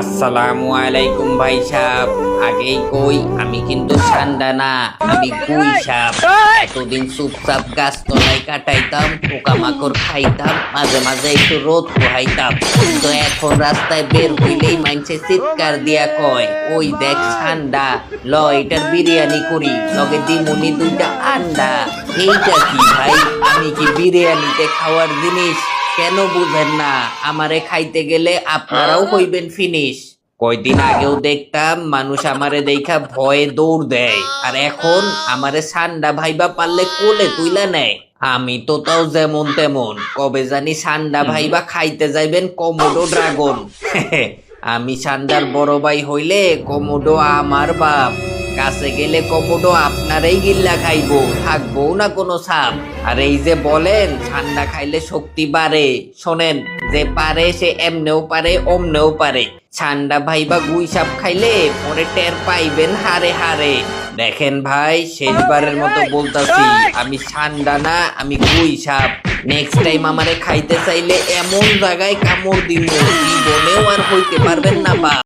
আসসালামু আলাইকুম ভাই সাহেব। আগেই কই আমি কিন্তু ঠান্ডা না, আমি গুই সাপ। এতদিন চুপচাপ গাছ তলায় কাটাইতাম, পোকামাকড় খাইতাম, মাঝে মাঝে একটু রোদ পোহাইতাম। কিন্তু এখন রাস্তায় বের হইলেই মাইনছে চিৎকার দিয়া কয়, ওই দেখ ঠান্ডা, ল এটার বিরিয়ানি করি, লগে দিমুনি দুইটা আন্ডা। এইটা কি ভাই, আমি কি বিরিয়ানিতে খাওয়ার জিনিস? কেন বুঝেন না? আমারে খাইতে গেলে আপনারাও হইবেন ফিনিশ। কয়দিন আগেও দেখতাম মানুষ আমারে দেখা ভয়ে দৌড় দেয়, আর এখন আমারে সান্ডা ভাইবা পারলে কোলে তুইলা নেয়। আমি তো তাও যেমন তেমন, কবে জানি সান্ডা ভাইবা খাইতে যাইবেন কমোডো ড্রাগন। আমি সান্ডার বড় ভাই হইলে কমোডো আমার বাপ, কাছে গেলে কমোডো আপনারই গিল্লা খাইবো, থাকবো না কোনো ছাপ। আর এই যে বলেন ঠান্ডা খাইলে শক্তি বাড়ে, শোনেন, যে পারে সে এমনেও পারে অমনেও পারে। ঠান্ডা ভাই বা গুই সাপ খাইলে পরে টের পাইবেন হারে হারে। দেখেন ভাই, শেষবারের মতো বলতাছি, আমি ঠান্ডা না, আমি গুই সাপ। নেক্সট টাইম আমারে খাইতে চাইলে এমন জায়গায় কামড় দিমু, জীবনেও আর হইতে পারবেন না বা।